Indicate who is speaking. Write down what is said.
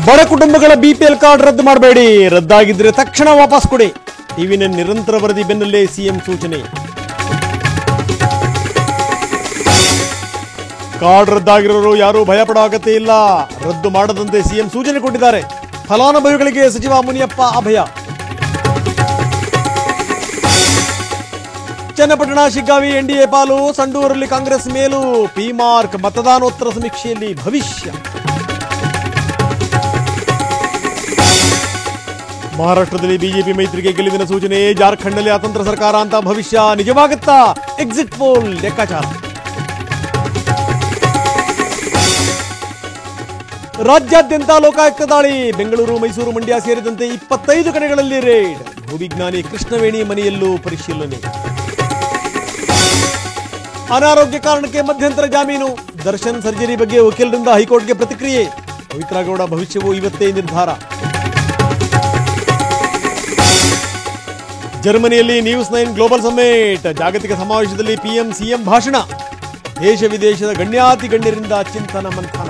Speaker 1: ಬಡ ಕುಟುಂಬಗಳ BPL card ರದ್ದು ಮಾಡಬೇಡಿ, ರದ್ದಾಗಿದ್ರೆ ತಕ್ಷಣ ವಾಪಸ್ ಕೊಡಿ. ಟಿವಿನ ನಿರಂತರ ವರದಿ ಬೆನ್ನಲ್ಲೇ ಸಿಎಂ ಸೂಚನೆ. ಕಾರ್ಡ್ ರದ್ದಾಗಿರೋರು ಯಾರೂ ಭಯ ಪಡೋ ಅಗತ್ಯ ಇಲ್ಲ, ರದ್ದು ಮಾಡದಂತೆ ಸಿಎಂ ಸೂಚನೆ ಕೊಟ್ಟಿದ್ದಾರೆ. ಫಲಾನುಭವಿಗಳಿಗೆ ಸಚಿವ ಮುನಿಯಪ್ಪ ಅಭಯ. ಚನ್ನಪಟ್ಟಣ ಶಿಗ್ಗಾವಿ ಎನ್ಡಿಎ ಪಾಲು, ಸಂಡೂರಲ್ಲಿ ಕಾಂಗ್ರೆಸ್ ಮೇಲು. ಪಿ ಮಾರ್ಕ್ ಮತದಾನೋತ್ತರ ಸಮೀಕ್ಷೆಯಲ್ಲಿ ಭವಿಷ್ಯ. ಮಹಾರಾಷ್ಟ್ರದಲ್ಲಿ ಬಿಜೆಪಿ ಮೈತ್ರಿಗೆ ಗೆಲುವಿನ ಸೂಚನೆ, ಜಾರ್ಖಂಡ್ನಲ್ಲಿ ಅತಂತ್ರ ಸರ್ಕಾರ ಅಂತ ಭವಿಷ್ಯ ನಿಜವಾಗುತ್ತಾ? ಎಕ್ಸಿಟ್ ಪೋಲ್ ಲೆಕ್ಕಾಚಾರ. ರಾಜ್ಯಾದ್ಯಂತ ಲೋಕಾಯುಕ್ತ ದಾಳಿ, ಬೆಂಗಳೂರು, ಮೈಸೂರು, ಮಂಡ್ಯ ಸೇರಿದಂತೆ 25 ಕಡೆಗಳಲ್ಲಿ ರೇಡ್. ಭೂವಿಜ್ಞಾನಿ ಕೃಷ್ಣವೇಣಿ ಮನೆಯಲ್ಲೂ ಪರಿಶೀಲನೆ. ಅನಾರೋಗ್ಯ ಕಾರಣಕ್ಕೆ ಮಧ್ಯಂತರ ಜಾಮೀನು, ದರ್ಶನ್ ಸರ್ಜರಿ ಬಗ್ಗೆ ವಕೀಲರಿಂದ ಹೈಕೋರ್ಟ್ಗೆ ಪ್ರತಿಕ್ರಿಯೆ. ಪವಿತ್ರ ಗೌಡ ಭವಿಷ್ಯವು ಇವತ್ತೇ ನಿರ್ಧಾರ. ಜರ್ಮನಿಯಲ್ಲಿ ನ್ಯೂಸ್ 9 ಗ್ಲೋಬಲ್ ಸಮ್ಮಿಟ್, ಜಾಗತಿಕ ಸಮಾವೇಶದಲ್ಲಿ ಪಿಎಂ ಸಿಎಂ ಭಾಷಣ. ದೇಶ ವಿದೇಶದ ಗಣ್ಯಾತಿ ಗಣ್ಯರಿಂದ ಚಿಂತನ ಮಂಥನ.